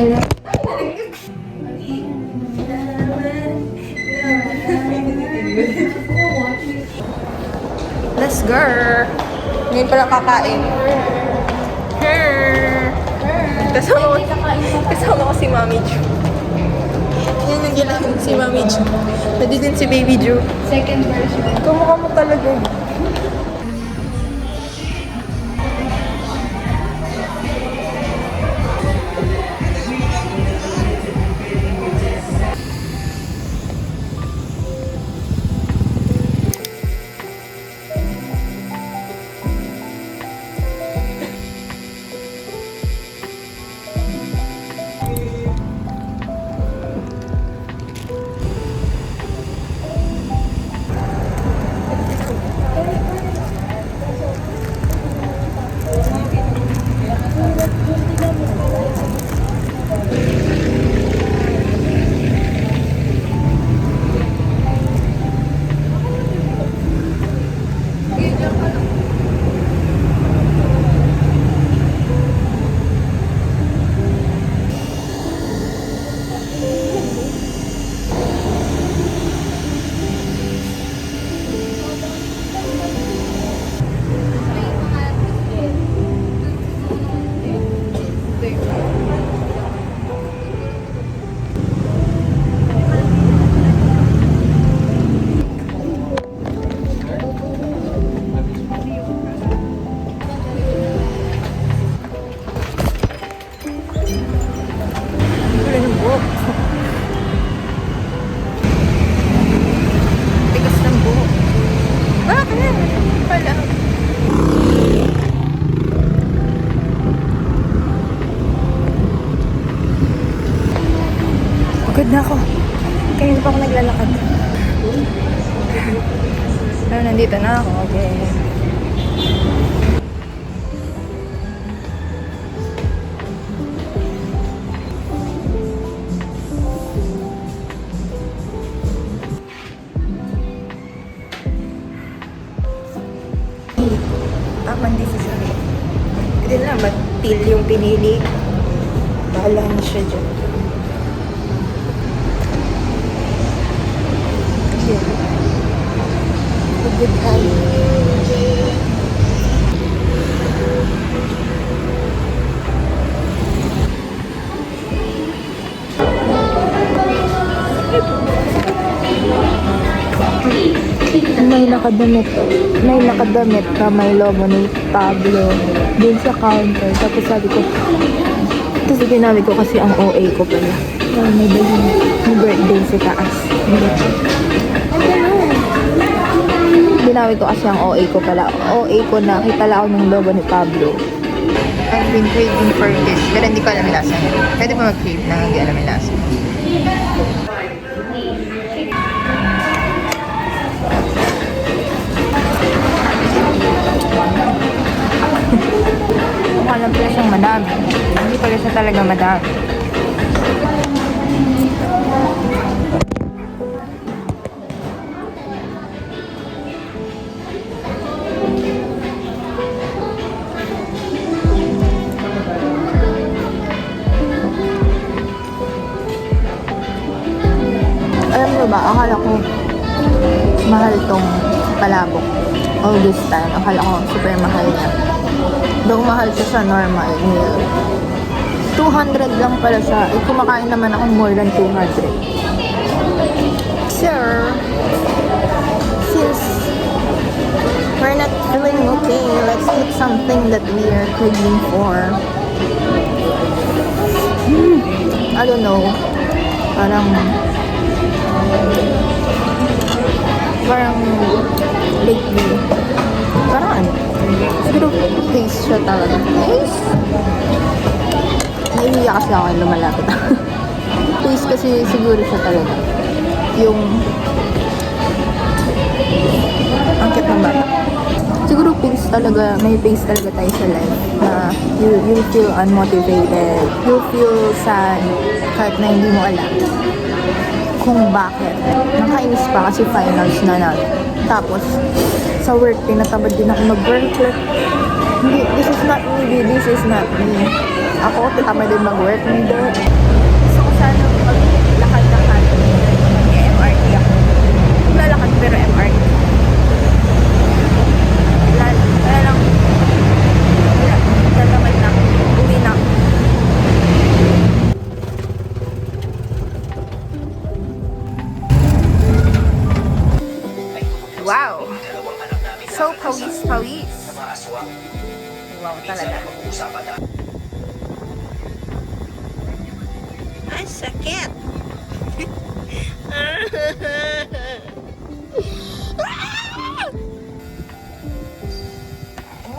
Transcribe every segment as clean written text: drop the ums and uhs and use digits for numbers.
Let's go! Ngayon pala kakain. Kasama ko si Mami Ju. Yan yung ginagawa si Mami Ju. Pwede din si Baby Ju. Second version. Kamukha mo talaga. Tigas ng buhok. Bakit? Pala. Pagod na ako. Kaya pa ako naglalakad. Pero nandito na ako. Okay. Tamang decision. Hindi na, ba't til yung pinili? Bahala na siya dyan. Yeah. Pagod tayo. May nakadamit na may logo ni Pablo dun sa counter. Tapos sabi ko, tapos ginamit ko kasi ang OA ko pala. May balloon, may birthday sa taas. Ginamit ko kasi ang OA ko pala. OA ko na, kita lang ako ng logo ni Pablo. I've been craving for this, pero hindi ko alam yung lasa. Pwede ba mag-crave na hindi alam yung lasa? Mukha lang pala siyang madami. Hindi pala siya talaga madami. Alam mo ba, akala ko mahal tong palabok. All this time, akala ko super mahal niya. Though mahal siya sa normal meal. 200 lang pala siya. Eh, kumakain naman ako more than 200. Sir, since we're not feeling okay, let's eat something that we are craving for. I don't know. Parang lately. Parang ano? Siguro taste siya talaga. Taste? Naiiyak kasi ako yung lumalapit. Taste kasi siguro siya talaga. Yung ang cute ng bata. Siguro pace talaga, may pace talaga tayo sa life na you'll feel unmotivated. You'll feel sad kahit na hindi mo alam kung bakit. Nakainis pa kasi finals na natin. Tapos, sa work, tinatamad din ako mag-work. Like, this is not me, this is not me. Ako, tama din mag-work. Hindi. Gusto ko sana maglakad-lakad. Mag-MRT ako. Maglalakad pero MRT. Kaya lang, tatamad na ako. Uwi na ako. Wow! So pawis-pawis. Wow talaga. Ay, sakit!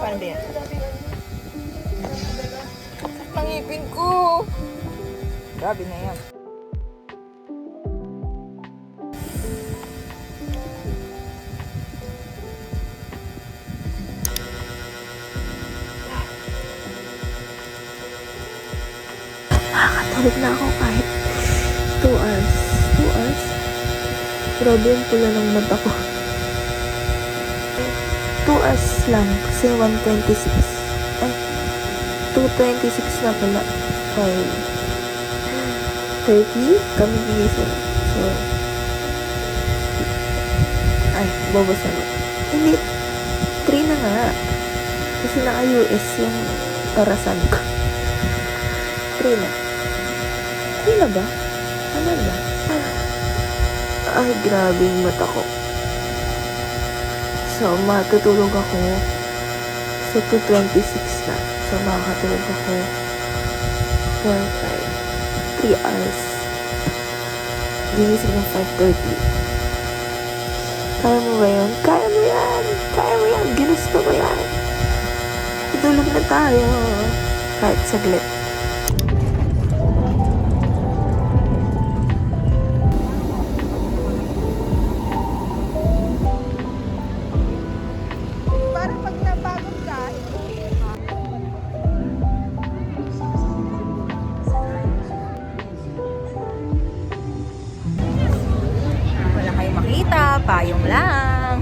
Paano ba yan? Pangipin ko! Grabe na yan. Nakakatulog na ako kahit 2 hours. 2 hours? Grabe yung pula ng mata ko. 2 hours lang kasi 1:26. Ay, 2:26 na pala. 5:30 kami gigising. So, ay, bobos na ba? Hindi, 3 na nga. Kasi naka-US yung karasan ko. 3 na. 3 na ba? Ano ba? Ay, grabe yung mata ko. So, matutulog ako. So, 2:26 na. So, makakatulog ako 3 hours. Gigising ng 5:30. Kaya mo ba yun? Kaya mo yan! Kaya mo yan! Ginusto ko yan! Tutulog na tayo. Kahit saglit. Payong lang.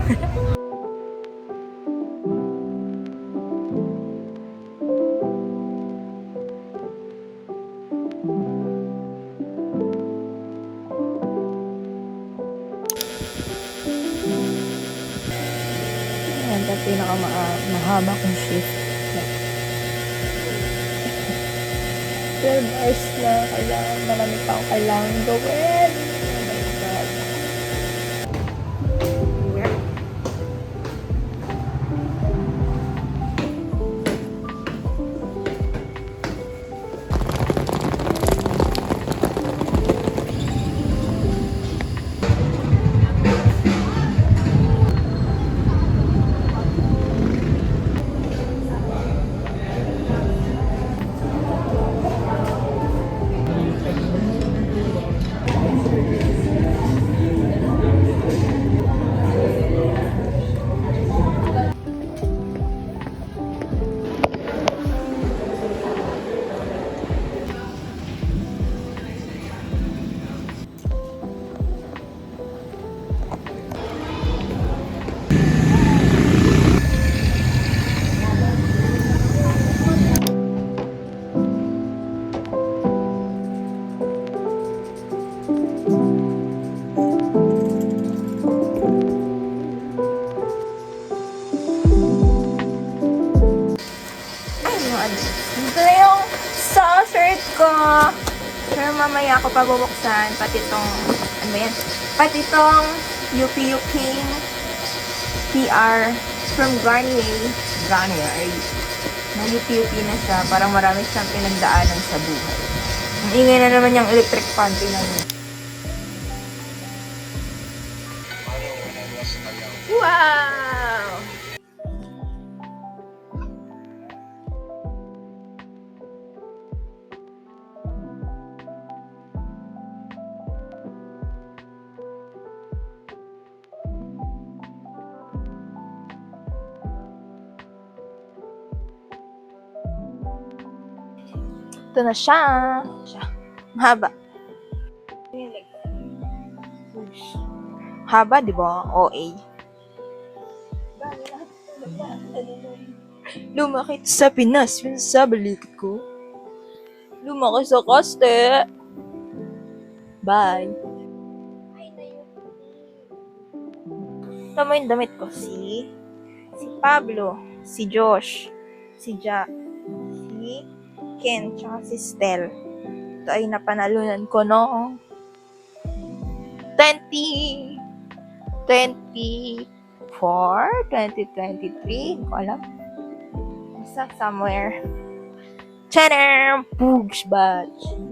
Ayan, ito pinakamahaba kong shift. 12 hours na. Kailangan, marami pa akong kailangan gawin. Ito na yung shirt ko. Pero mamaya ako pabubuksan. Pati itong, ano yan? Pati itong UPU King PR from Garnier. Garnier. Na-UPUP na siya. Parang marami siyang pinagdaanan sa buhay. Ang ingay na naman yung electric fan. Tingnan mo. Wow! Ito na siya. Mahaba. Haba, di ba? OA. Lumakit sa Pinas, yun sa balikat ko. Lumaki sa kaste. Bye. Ito mo yung damit ko. Si Pablo, si Josh, si Ja, si Ken, tsaka si Stel. Ito ay napanalunan ko noong 2023. Hindi ko alam. Basta somewhere. Channer! Boogs batch.